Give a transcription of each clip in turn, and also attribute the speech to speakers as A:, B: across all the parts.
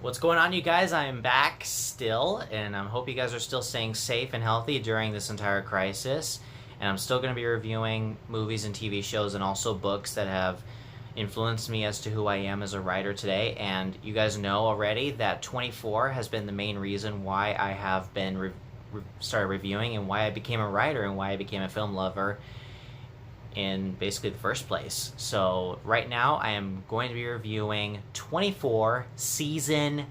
A: What's going on, you guys? I'm back still, and I hope you guys are still staying safe and healthy during this entire crisis. And I'm still going to be reviewing movies and TV shows and also books that have influenced me as to who I am as a writer today. And you guys know already that 24 has been the main reason why I have been started reviewing and why I became a writer and why I became a film lover in basically the first place. So right now I am going to be reviewing 24 Season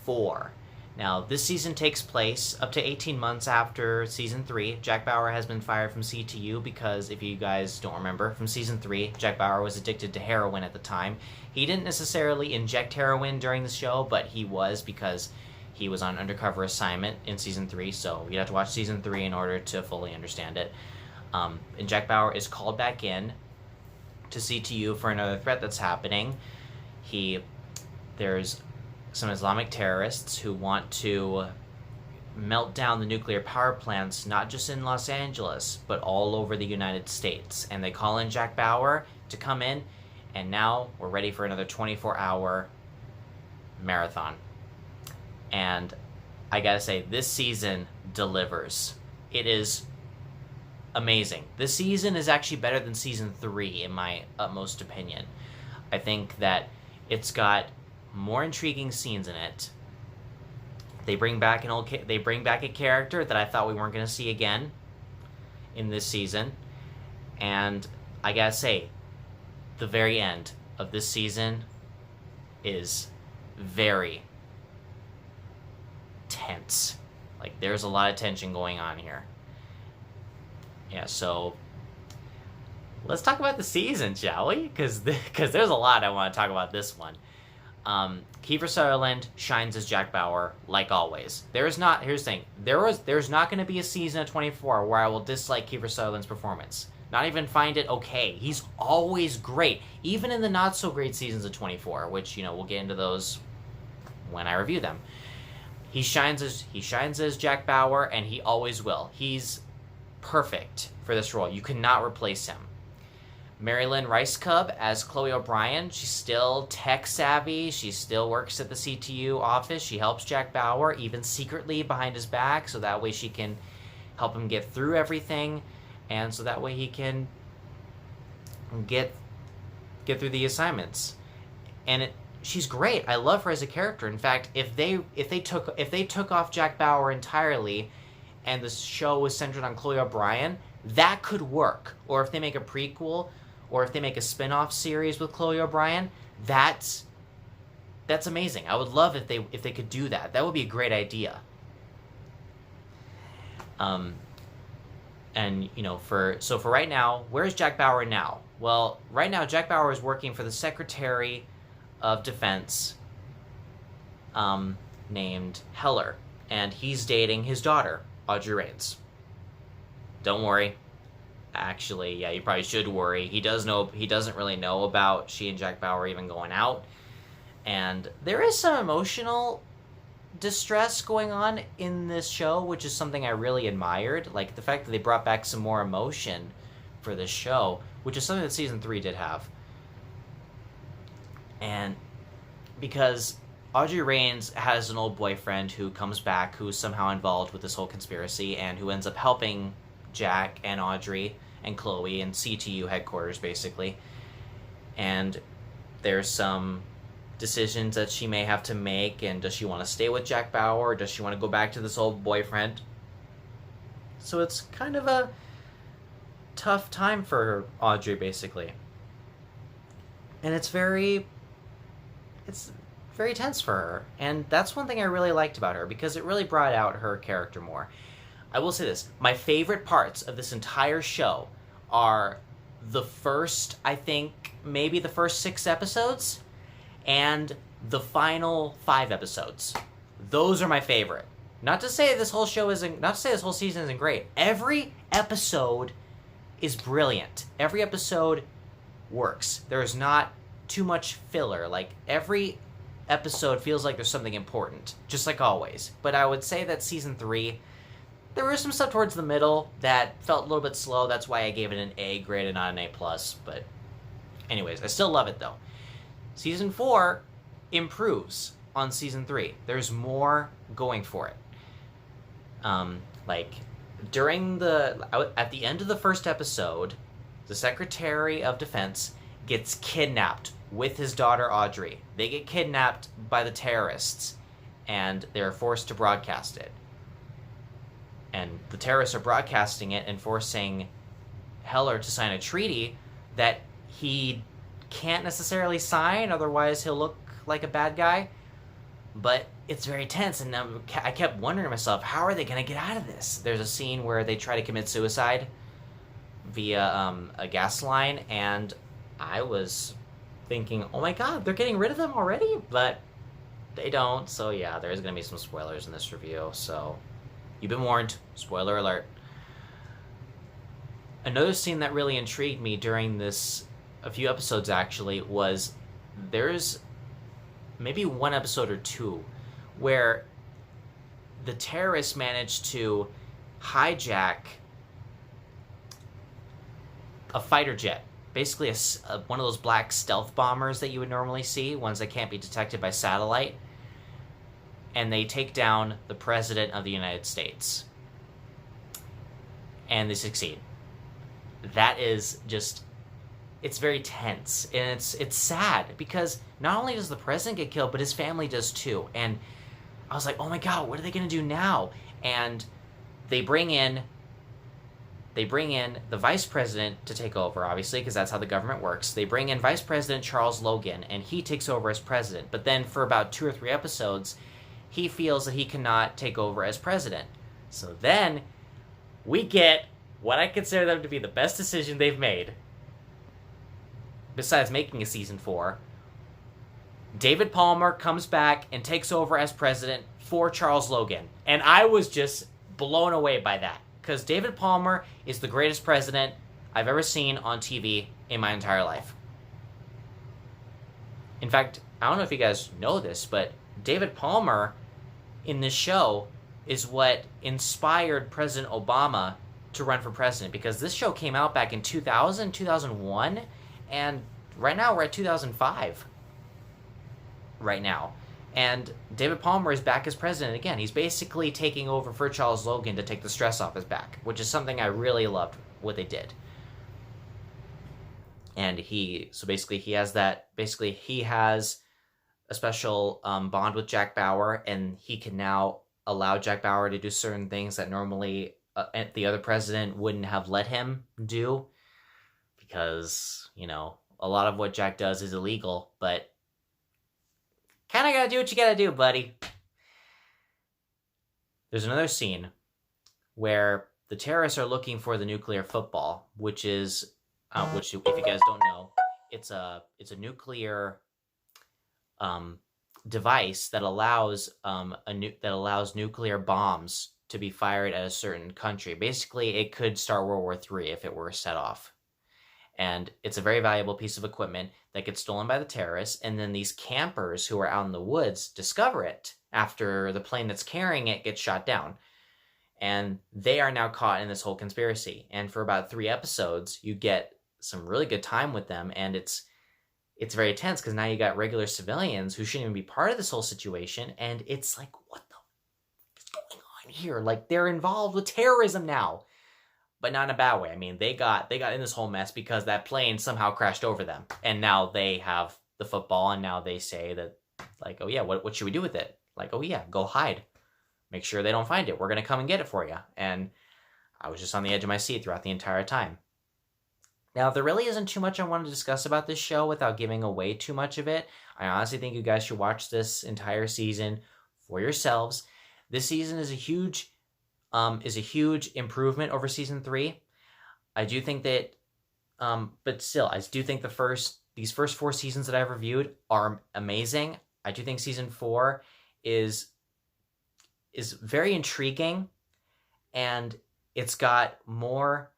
A: 4. Now this season takes place up to 18 months after Season 3. Jack Bauer has been fired from CTU because, if you guys don't remember, from Season 3, Jack Bauer was addicted to heroin at the time. He didn't necessarily inject heroin during the show, but he was, because he was on undercover assignment in Season 3, so you'd have to watch Season 3 in order to fully understand it. And Jack Bauer is called back in to CTU for another threat that's happening. There's some Islamic terrorists who want to melt down the nuclear power plants, not just in Los Angeles, but all over the United States. And they call in Jack Bauer to come in, and now we're ready for another 24-hour marathon. And I gotta say, this season delivers. It is amazing. This season is actually better than Season 3, in my utmost opinion. I think that it's got more intriguing scenes in it. They bring back a character that I thought we weren't going to see again in this season. And I gotta say, the very end of this season is very tense. Like, there's a lot of tension going on here. Yeah, so let's talk about the season, shall we? Because there's a lot I want to talk about this one. Kiefer Sutherland shines as Jack Bauer, like always. Here's the thing. There's not going to be a season of 24 where I will dislike Kiefer Sutherland's performance. Not even find it okay. He's always great, even in the not so great seasons of 24, which, we'll get into those when I review them. He shines as Jack Bauer, and he always will. He's perfect for this role. You cannot replace him. Lynn Rajiskub as Chloe O'Brien. She's still tech savvy. She still works at the CTU office. She helps Jack Bauer, even secretly behind his back, so that way she can help him get through everything, and so that way he can get through the assignments. And she's great. I love her as a character. In fact, if they took off Jack Bauer entirely and the show was centered on Chloe O'Brien, that could work. Or if they make a prequel, or if they make a spin-off series with Chloe O'Brien, that's amazing. I would love if they could do that. That would be a great idea. And for right now, where's Jack Bauer now? Well, right now Jack Bauer is working for the Secretary of Defense, named Heller, and he's dating his daughter, Audrey Raines. Don't worry. Actually, yeah, you probably should worry. He doesn't really know about she and Jack Bauer even going out. And there is some emotional distress going on in this show, which is something I really admired. Like, the fact that they brought back some more emotion for this show, which is something that Season 3 did have. And because Audrey Raines has an old boyfriend who comes back, who's somehow involved with this whole conspiracy, and who ends up helping Jack and Audrey and Chloe in CTU headquarters, basically. And there's some decisions that she may have to make, and does she want to stay with Jack Bauer, or does she want to go back to this old boyfriend? So it's kind of a tough time for Audrey, basically. And it's very tense for her. And that's one thing I really liked about her, because it really brought out her character more. I will say this. My favorite parts of this entire show are the first, I think, maybe the first 6 episodes, and the final 5 episodes. Those are my favorite. Not to say this whole season isn't great. Every episode is brilliant. Every episode works. There is not too much filler. Like, every episode feels like there's something important, just like always. But I would say that Season 3, there was some stuff towards the middle that felt a little bit slow. That's why I gave it an A grade and not an A+. But anyways, I still love it, though. Season 4 improves. on season 3. There's more going for it. Like during at the end of the first episode, the Secretary of Defense gets kidnapped with his daughter Audrey. They get kidnapped by the terrorists, and they're forced to broadcast it. And the terrorists are broadcasting it and forcing Heller to sign a treaty that he can't necessarily sign, otherwise he'll look like a bad guy. But it's very tense, and I kept wondering to myself, how are they going to get out of this? There's a scene where they try to commit suicide via a gas line, and I was thinking, oh my god, they're getting rid of them already? But they don't, so yeah, there's going to be some spoilers in this review, so you've been warned. Spoiler alert. Another scene that really intrigued me during a few episodes actually, was there's maybe one episode or two where the terrorists managed to hijack a fighter jet. Basically one of those black stealth bombers that you would normally see, ones that can't be detected by satellite. And they take down the President of the United States. And they succeed. That is just... It's very tense, and it's sad, because not only does the president get killed, but his family does too. And I was like, oh my god, what are they going to do now? And they bring in the vice president to take over, obviously, because that's how the government works. They bring in Vice President Charles Logan, and he takes over as president. But then for about 2 or 3 episodes, he feels that he cannot take over as president. So then we get what I consider them to be the best decision they've made, besides making a season 4. David Palmer comes back and takes over as president for Charles Logan. And I was just blown away by that, because David Palmer is the greatest president I've ever seen on TV in my entire life. In fact, I don't know if you guys know this, but David Palmer in this show is what inspired President Obama to run for president, because this show came out back in 2000, 2001, and right now we're at 2005 right now. And David Palmer is back as president again. He's basically taking over for Charles Logan to take the stress off his back, which is something I really loved what they did. And he has a special bond with Jack Bauer, and he can now allow Jack Bauer to do certain things that normally the other president wouldn't have let him do, because, a lot of what Jack does is illegal, but kind of gotta do what you gotta do, buddy. There's another scene where the terrorists are looking for the nuclear football, which is, which, if you guys don't know, it's a nuclear device that allows nuclear bombs to be fired at a certain country. Basically, it could start World War III if it were set off. And it's a very valuable piece of equipment that gets stolen by the terrorists, and then these campers who are out in the woods discover it after the plane that's carrying it gets shot down. And they are now caught in this whole conspiracy. And for about 3 episodes, you get some really good time with them, and it's very tense, because now you got regular civilians who shouldn't even be part of this whole situation, and it's like, what the f- is going on here? Like, they're involved with terrorism now. But not in a bad way. I mean, they got in this whole mess because that plane somehow crashed over them. And now they have the football, and now they say that, like, oh yeah, what should we do with it? Like, oh yeah, go hide. Make sure they don't find it. We're going to come and get it for you. And I was just on the edge of my seat throughout the entire time. Now, there really isn't too much I want to discuss about this show without giving away too much of it. I honestly think you guys should watch this entire season for yourselves. This season is a huge improvement over season 3. I do think that, but still, I do think these first 4 seasons that I've reviewed are amazing. I do think season 4 is very intriguing, and it's got more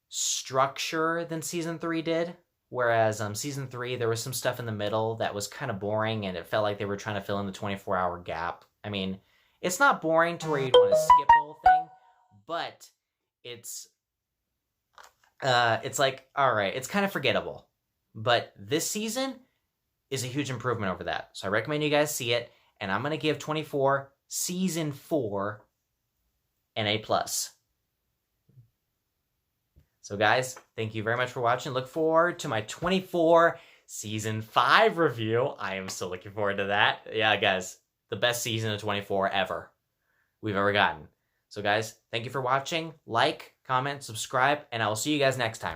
A: structure than season 3 did. Whereas season 3, there was some stuff in the middle that was kind of boring, and it felt like they were trying to fill in the 24-hour gap. I mean, it's not boring to where you'd want to skip the whole thing, but it's like, all right, it's kind of forgettable. But this season is a huge improvement over that. So I recommend you guys see it. and I'm going to give 24 Season 4 an A+. So guys, thank you very much for watching. Look forward to my 24 Season 5 review. I am so looking forward to that. Yeah, guys, the best season of 24 ever we've ever gotten. So guys, thank you for watching. Like, comment, subscribe, and I will see you guys next time.